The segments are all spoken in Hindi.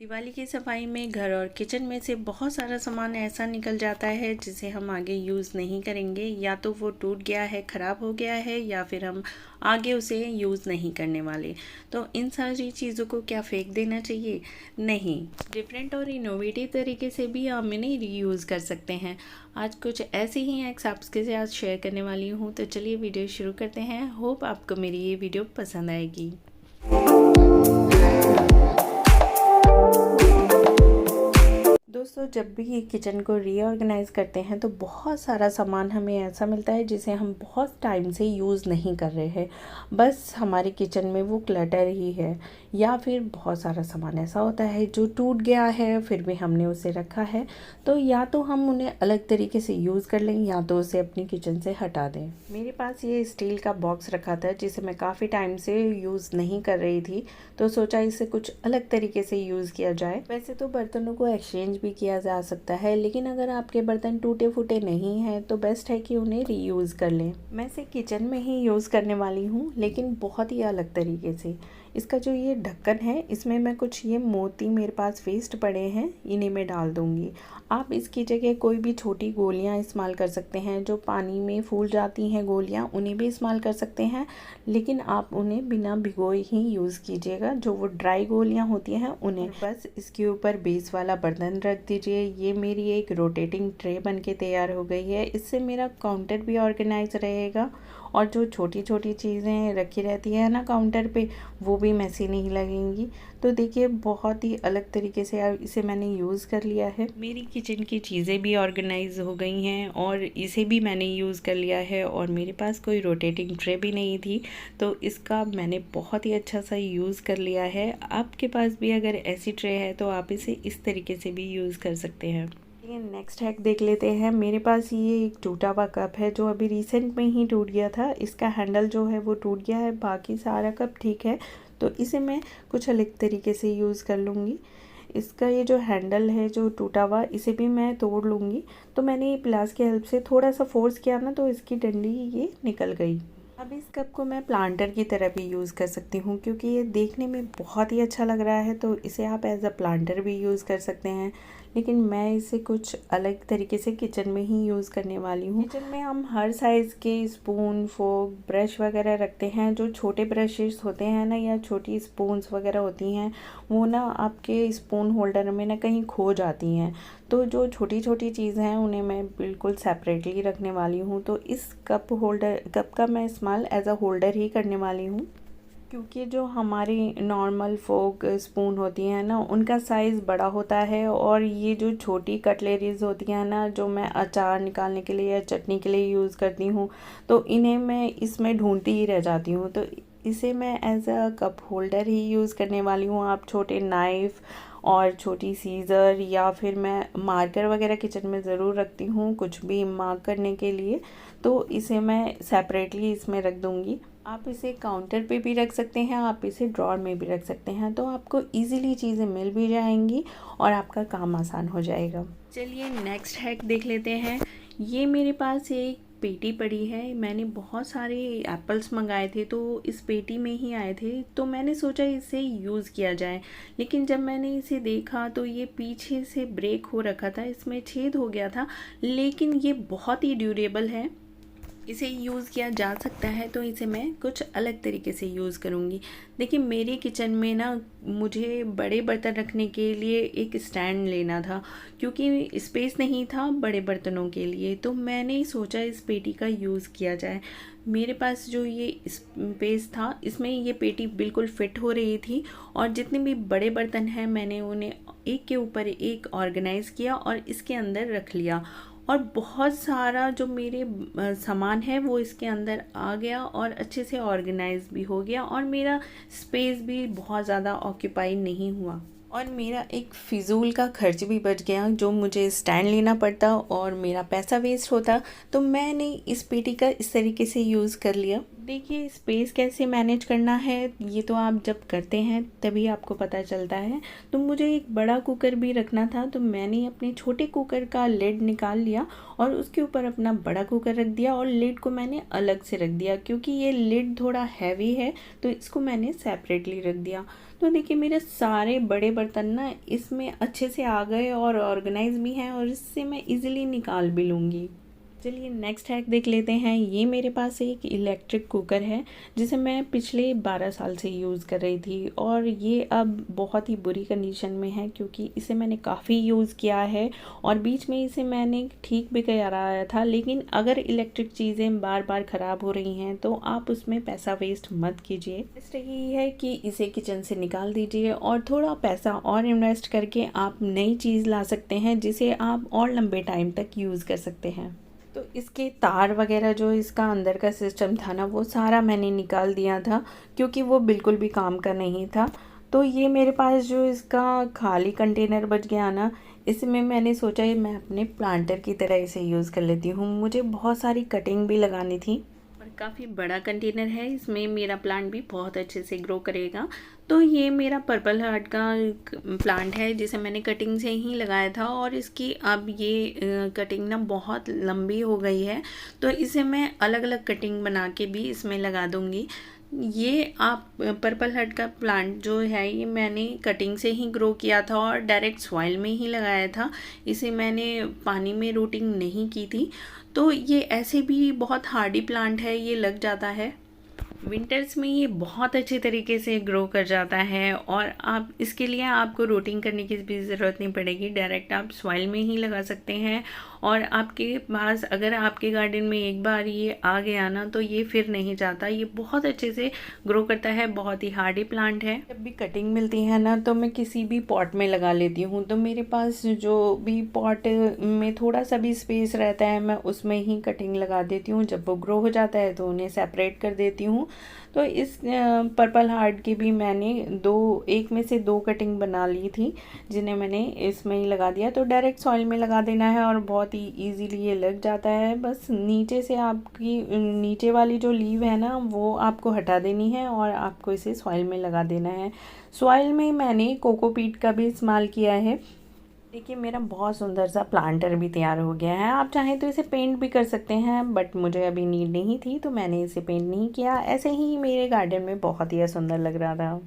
दिवाली की सफाई में घर और किचन में से बहुत सारा सामान ऐसा निकल जाता है जिसे हम आगे यूज़ नहीं करेंगे, या तो वो टूट गया है, ख़राब हो गया है, या फिर हम आगे उसे यूज़ नहीं करने वाले। तो इन सारी चीज़ों को क्या फेंक देना चाहिए? नहीं, डिफरेंट और इनोवेटिव तरीके से भी हम इन्हें रीयूज़ कर सकते हैं। आज कुछ ऐसे ही एक्स आपके साथ शेयर करने वाली हूँ, तो चलिए वीडियो शुरू करते हैं। होप आपको मेरी ये वीडियो पसंद आएगी। दोस्तों, जब भी ये किचन को रीऑर्गेनाइज़ करते हैं तो बहुत सारा सामान हमें ऐसा मिलता है जिसे हम बहुत टाइम से यूज़ नहीं कर रहे हैं। बस हमारे किचन में वो क्लटर ही है, या फिर बहुत सारा सामान ऐसा होता है जो टूट गया है फिर भी हमने उसे रखा है। तो या तो हम उन्हें अलग तरीके से यूज़ कर लें, या तो उसे अपनी किचन से हटा दें। मेरे पास ये स्टील का बॉक्स रखा था जिसे मैं काफ़ी टाइम से यूज़ नहीं कर रही थी, तो सोचा इसे कुछ अलग तरीके से यूज़ किया जाए। वैसे तो बर्तनों को एक्सचेंज भी किया जा सकता है, लेकिन अगर आपके बर्तन टूटे फूटे नहीं हैं तो बेस्ट है कि उन्हें रीयूज़ कर लें। मैं इसे किचन में ही यूज़ करने वाली हूँ, लेकिन बहुत ही अलग तरीके से। इसका जो ये ढक्कन है, इसमें मैं कुछ ये मोती मेरे पास वेस्ट पड़े हैं, इन्हें मैं डाल दूँगी। आप इसकी जगह कोई भी छोटी गोलियाँ इस्तेमाल कर सकते हैं, जो पानी में फूल जाती हैं गोलियाँ, उन्हें भी इस्तेमाल कर सकते हैं, लेकिन आप उन्हें बिना भिगोए ही यूज़ कीजिएगा। जो वो ड्राई गोलियाँ होती हैं उन्हें बस इसके ऊपर बेस वाला बर्तन रख दीजिए। ये मेरी एक रोटेटिंग ट्रे बन के तैयार हो गई है। इससे मेरा काउंटर भी ऑर्गेनाइज रहेगा, और जो छोटी छोटी चीज़ें रखी रहती है ना काउंटर पे, वो भी मैसी नहीं लगेंगी। तो देखिए, बहुत ही अलग तरीके से इसे मैंने यूज़ कर लिया है। मेरी किचन की चीज़ें भी ऑर्गेनाइज हो गई हैं और इसे भी मैंने यूज़ कर लिया है, और मेरे पास कोई रोटेटिंग ट्रे भी नहीं थी, तो इसका मैंने बहुत ही अच्छा सा यूज़ कर लिया है। आपके पास भी अगर ऐसी ट्रे है तो आप इसे इस तरीके से भी यूज़ कर सकते हैं। ये नेक्स्ट हैक देख लेते हैं। मेरे पास ये एक टूटा हुआ कप है जो अभी रिसेंट में ही टूट गया था। इसका हैंडल जो है वो टूट गया है, बाकी सारा कप ठीक है। तो इसे मैं कुछ अलग तरीके से यूज़ कर लूँगी। इसका ये जो हैंडल है जो टूटा हुआ, इसे भी मैं तोड़ लूँगी। तो मैंने ये प्लास की हेल्प से थोड़ा सा फोर्स किया ना, तो इसकी डंडी ये निकल गई। अब इस कप को मैं प्लांटर की तरह भी यूज़ कर सकती हूँ, क्योंकि ये देखने में बहुत ही अच्छा लग रहा है, तो इसे आप एज अ प्लांटर भी यूज़ कर सकते हैं। लेकिन मैं इसे कुछ अलग तरीके से किचन में ही यूज़ करने वाली हूँ। किचन में हम हर साइज़ के स्पून, फोक, ब्रश वगैरह रखते हैं। जो छोटे ब्रशेस होते हैं ना, या छोटी स्पून्स वगैरह होती हैं, वो ना आपके स्पून होल्डर में ना कहीं खो जाती हैं। तो जो छोटी छोटी चीज़ हैं उन्हें मैं बिल्कुल सेपरेटली रखने वाली हूँ। तो इस कप का मैं इस्तेमाल एज अ होल्डर ही करने वाली हूँ, क्योंकि जो हमारी नॉर्मल फोक स्पून होती हैं ना, उनका साइज़ बड़ा होता है, और ये जो छोटी कटलरीज होती हैं ना, जो मैं अचार निकालने के लिए या चटनी के लिए यूज़ करती हूँ, तो इन्हें मैं इसमें ढूंढती ही रह जाती हूँ। तो इसे मैं एज अ कप होल्डर ही यूज़ करने वाली हूँ। आप छोटे नाइफ़ और छोटी सीज़र, या फिर मैं मार्कर वगैरह किचन में ज़रूर रखती हूँ कुछ भी मार्क करने के लिए, तो इसे मैं सेपरेटली इसमें रख दूँगी। आप इसे काउंटर पे भी रख सकते हैं, आप इसे ड्रॉर में भी रख सकते हैं, तो आपको इजीली चीज़ें मिल भी जाएंगी और आपका काम आसान हो जाएगा। चलिए नेक्स्ट हैक देख लेते हैं। ये मेरे पास एक पेटी पड़ी है। मैंने बहुत सारे एप्पल्स मंगाए थे, तो इस पेटी में ही आए थे, तो मैंने सोचा इसे यूज़ किया जाए। लेकिन जब मैंने इसे देखा तो ये पीछे से ब्रेक हो रखा था, इसमें छेद हो गया था, लेकिन ये बहुत ही ड्यूरेबल है, इसे यूज़ किया जा सकता है। तो इसे मैं कुछ अलग तरीके से यूज़ करूँगी। देखिए, मेरे किचन में ना मुझे बड़े बर्तन रखने के लिए एक स्टैंड लेना था, क्योंकि स्पेस नहीं था बड़े बर्तनों के लिए। तो मैंने सोचा इस पेटी का यूज़ किया जाए। मेरे पास जो ये स्पेस था, इसमें ये पेटी बिल्कुल फिट हो रही थी, और जितने भी बड़े बर्तन हैं मैंने उन्हें एक के ऊपर एक ऑर्गेनाइज़ किया और इसके अंदर रख लिया। और बहुत सारा जो मेरे सामान है वो इसके अंदर आ गया, और अच्छे से ऑर्गेनाइज भी हो गया, और मेरा स्पेस भी बहुत ज़्यादा ऑक्यूपाई नहीं हुआ, और मेरा एक फ़िज़ूल का खर्च भी बच गया, जो मुझे स्टैंड लेना पड़ता और मेरा पैसा वेस्ट होता। तो मैंने इस पेटी का इस तरीके से यूज़ कर लिया। देखिए, स्पेस कैसे मैनेज करना है ये तो आप जब करते हैं तभी आपको पता चलता है। तो मुझे एक बड़ा कुकर भी रखना था, तो मैंने अपने छोटे कुकर का लिड निकाल लिया और उसके ऊपर अपना बड़ा कुकर रख दिया, और लिड को मैंने अलग से रख दिया, क्योंकि ये लिड थोड़ा हैवी है, तो इसको मैंने सेपरेटली रख दिया। तो देखिए मेरे सारे बड़े बर्तन ना इसमें अच्छे से आ गए और ऑर्गेनाइज भी हैं और इससे मैं इजीली निकाल भी लूँगी। चलिए नेक्स्ट हैक देख लेते हैं। ये मेरे पास एक इलेक्ट्रिक कुकर है जिसे मैं पिछले 12 साल से यूज़ कर रही थी और ये अब बहुत ही बुरी कंडीशन में है क्योंकि इसे मैंने काफ़ी यूज़ किया है और बीच में इसे मैंने ठीक भी कराया था। लेकिन अगर इलेक्ट्रिक चीज़ें बार बार ख़राब हो रही हैं तो आप उसमें पैसा वेस्ट मत कीजिए। बेस्ट यही है कि इसे किचन से निकाल दीजिए और थोड़ा पैसा और इन्वेस्ट करके आप नई चीज़ ला सकते हैं जिसे आप और लंबे टाइम तक यूज़ कर सकते हैं। तो इसके तार वगैरह जो इसका अंदर का सिस्टम था ना वो सारा मैंने निकाल दिया था क्योंकि वो बिल्कुल भी काम का नहीं था। तो ये मेरे पास जो इसका खाली कंटेनर बच गया ना, इसमें मैंने सोचा ये मैं अपने प्लांटर की तरह इसे यूज़ कर लेती हूँ। मुझे बहुत सारी कटिंग भी लगानी थी और काफ़ी बड़ा कंटेनर है, इसमें मेरा प्लांट भी बहुत अच्छे से ग्रो करेगा। तो ये मेरा पर्पल हार्ट का प्लांट है जिसे मैंने कटिंग से ही लगाया था और इसकी अब ये कटिंग ना बहुत लंबी हो गई है, तो इसे मैं अलग अलग कटिंग बना के भी इसमें लगा दूँगी। ये आप पर्पल हार्ट का प्लांट जो है ये मैंने कटिंग से ही ग्रो किया था और डायरेक्ट सॉइल में ही लगाया था। इसे मैंने पानी में रूटिंग नहीं की थी। तो ये ऐसे भी बहुत हार्डी प्लांट है, ये लग जाता है। विंटर्स में ये बहुत अच्छे तरीके से ग्रो कर जाता है और आप इसके लिए आपको रूटिंग करने की भी ज़रूरत नहीं पड़ेगी, डायरेक्ट आप सॉइल में ही लगा सकते हैं। और आपके पास अगर आपके गार्डन में एक बार ये आ गया ना तो ये फिर नहीं जाता, ये बहुत अच्छे से ग्रो करता है, बहुत ही हार्डी प्लांट है। जब भी कटिंग मिलती है ना तो मैं किसी भी पॉट में लगा लेती हूँ, तो मेरे पास जो भी पॉट में थोड़ा सा भी स्पेस रहता है मैं उसमें ही कटिंग लगा देती हूँ। जब वो ग्रो हो जाता है तो उन्हें सेपरेट कर देती हूँ। तो इस पर्पल हार्ट की भी मैंने एक में से दो कटिंग बना ली थी जिन्हें मैंने इसमें ही लगा दिया। तो डायरेक्ट सॉइल में लगा देना है और बहुत ही इजीली ये लग जाता है। बस नीचे से आपकी नीचे वाली जो लीव है ना वो आपको हटा देनी है और आपको इसे सॉइल में लगा देना है। सॉइल में मैंने कोकोपीट का भी इस्तेमाल किया है। देखिए मेरा बहुत सुंदर सा प्लांटर भी तैयार हो गया है। आप चाहें तो इसे पेंट भी कर सकते हैं बट मुझे अभी नीड नहीं थी तो मैंने इसे पेंट नहीं किया। ऐसे ही मेरे गार्डन में बहुत ही सुंदर लग रहा था।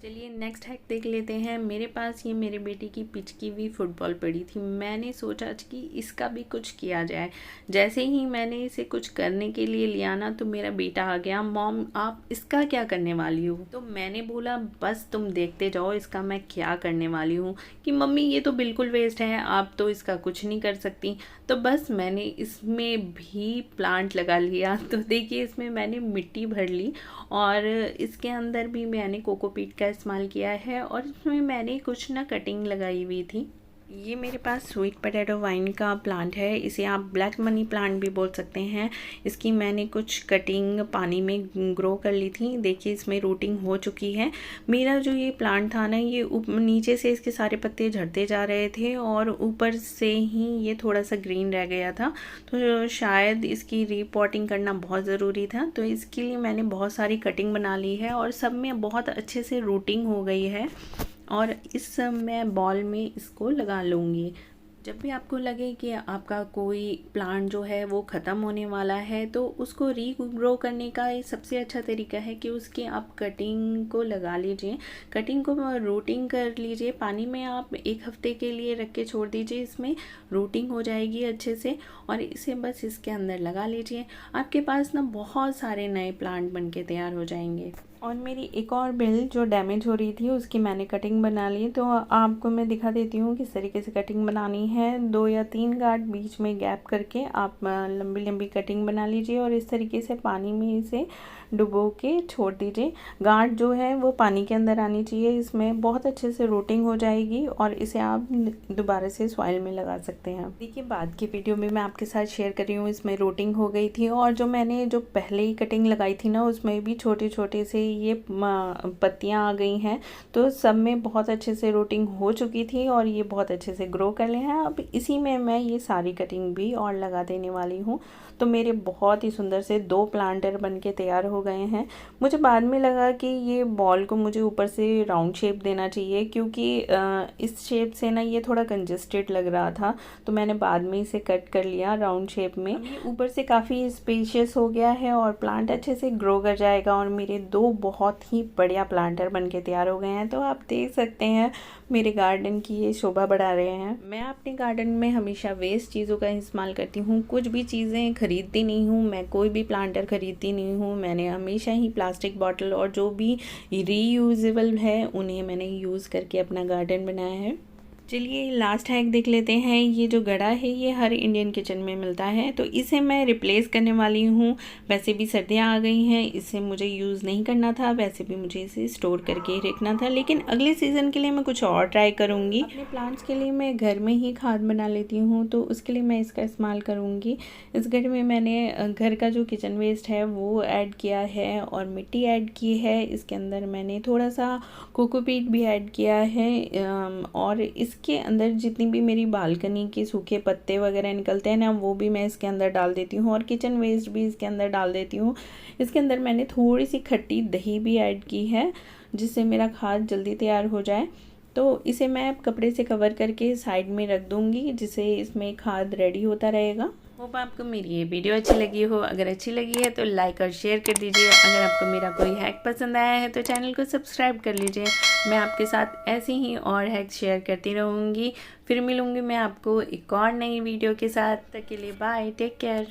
चलिए नेक्स्ट हैक देख लेते हैं। मेरे पास ये मेरे बेटी की पिचकी हुई फुटबॉल पड़ी थी। मैंने सोचा कि इसका भी कुछ किया जाए। जैसे ही मैंने इसे कुछ करने के लिए लिया ना तो मेरा बेटा आ गया, मॉम आप इसका क्या करने वाली हो? तो मैंने बोला बस तुम देखते जाओ इसका मैं क्या करने वाली हूँ। कि मम्मी ये तो बिल्कुल वेस्ट है, आप तो इसका कुछ नहीं कर सकती। तो बस मैंने इसमें भी प्लांट लगा लिया। तो देखिए इसमें मैंने मिट्टी भर ली और इसके अंदर भी मैंने कोकोपीट का इस्तेमाल किया है और इसमें मैंने कुछ ना कटिंग लगाई हुई थी। ये मेरे पास स्वीट पोटैटो वाइन का प्लांट है, इसे आप ब्लैक मनी प्लांट भी बोल सकते हैं। इसकी मैंने कुछ कटिंग पानी में ग्रो कर ली थी। देखिए इसमें रूटिंग हो चुकी है। मेरा जो ये प्लांट था ना ये नीचे से इसके सारे पत्ते झड़ते जा रहे थे और ऊपर से ही ये थोड़ा सा ग्रीन रह गया था, तो शायद इसकी रीपॉटिंग करना बहुत ज़रूरी था। तो इसके लिए मैंने बहुत सारी कटिंग बना ली है और सब में बहुत अच्छे से रूटिंग हो गई है और इस मैं बॉल में इसको लगा लूँगी। जब भी आपको लगे कि आपका कोई प्लांट जो है वो ख़त्म होने वाला है तो उसको रीग्रो करने का ये सबसे अच्छा तरीका है कि उसकी आप कटिंग को लगा लीजिए, कटिंग को रूटिंग कर लीजिए। पानी में आप 1 हफ्ते के लिए रख के छोड़ दीजिए, इसमें रूटिंग हो जाएगी अच्छे से और इसे बस इसके अंदर लगा लीजिए। आपके पास ना बहुत सारे नए प्लांट बन के तैयार हो जाएंगे। और मेरी एक और बेल जो डैमेज हो रही थी उसकी मैंने कटिंग बना ली, तो आपको मैं दिखा देती हूँ किस तरीके से कटिंग बनानी है। 2 या 3 गांठ बीच में गैप करके आप लंबी लंबी कटिंग बना लीजिए और इस तरीके से पानी में इसे डुबो के छोड़ दीजिए। गांठ जो है वो पानी के अंदर आनी चाहिए, इसमें बहुत अच्छे से रूटिंग हो जाएगी और इसे आप दोबारा से सॉइल में लगा सकते हैं। देखिए बाद की वीडियो में मैं आपके साथ शेयर कर रही हूँ, इसमें रूटिंग हो गई थी और जो मैंने जो पहले ही कटिंग लगाई थी ना उसमें भी छोटे छोटे से ये पत्तियां आ गई हैं। तो सब में बहुत अच्छे से रूटिंग हो चुकी थी और ये बहुत अच्छे से ग्रो कर ले हैं। अब इसी में मैं ये सारी कटिंग भी और लगा देने वाली हूँ। तो मेरे बहुत ही सुंदर से 2 प्लांटर बन के तैयार हो गए हैं। मुझे बाद में लगा कि ये बॉल को मुझे ऊपर से राउंड शेप देना चाहिए क्योंकि इस शेप से ना ये थोड़ा कंजेस्टेड लग रहा था, तो मैंने बाद में इसे कट कर लिया राउंड शेप में। ये ऊपर से काफ़ी स्पेशियस हो गया है और प्लांट अच्छे से ग्रो कर जाएगा और मेरे 2 बहुत ही बढ़िया प्लांटर बन के तैयार हो गए हैं। तो आप देख सकते हैं मेरे गार्डन की ये शोभा बढ़ा रहे हैं। मैं अपने गार्डन में हमेशा वेस्ट चीज़ों का इस्तेमाल करती हूँ, कुछ भी चीज़ें खरीदती नहीं हूँ, मैं कोई भी प्लांटर खरीदती नहीं हूँ। मैंने हमेशा ही प्लास्टिक बॉटल और जो भी रीयूजेबल है उन्हें मैंने यूज़ करके अपना गार्डन बनाया है। चलिए लास्ट हैक देख लेते हैं। ये जो गड़ा है ये हर इंडियन किचन में मिलता है, तो इसे मैं रिप्लेस करने वाली हूँ। वैसे भी सर्दियाँ आ गई हैं, इसे मुझे यूज़ नहीं करना था, वैसे भी मुझे इसे स्टोर करके ही रखना था, लेकिन अगले सीज़न के लिए मैं कुछ और ट्राई करूँगी। अपने प्लांट्स के लिए मैं घर में ही खाद बना लेती हूँ, तो उसके लिए मैं इसका इस्तेमाल करूँगी। इस घर में मैंने घर का जो किचन वेस्ट है वो ऐड किया है और मिट्टी ऐड की है। इसके अंदर मैंने थोड़ा सा कोकोपीट भी ऐड किया है और इसके अंदर जितनी भी मेरी बालकनी के सूखे पत्ते वगैरह निकलते हैं ना, वो भी मैं इसके अंदर डाल देती हूँ और किचन वेस्ट भी इसके अंदर डाल देती हूँ। इसके अंदर मैंने थोड़ी सी खट्टी दही भी ऐड की है जिससे मेरा खाद जल्दी तैयार हो जाए। तो इसे मैं कपड़े से कवर करके साइड में रख दूँगी जिससे इसमें खाद रेडी होता रहेगा। होप आपको मेरी ये वीडियो अच्छी लगी हो। अगर अच्छी लगी है तो लाइक और शेयर कर दीजिए। अगर आपको मेरा कोई हैक पसंद आया है तो चैनल को सब्सक्राइब कर लीजिए। मैं आपके साथ ऐसे ही और हैक शेयर करती रहूँगी। फिर मिलूँगी मैं आपको एक और नई वीडियो के साथ। तब तक के लिए बाय, टेक केयर।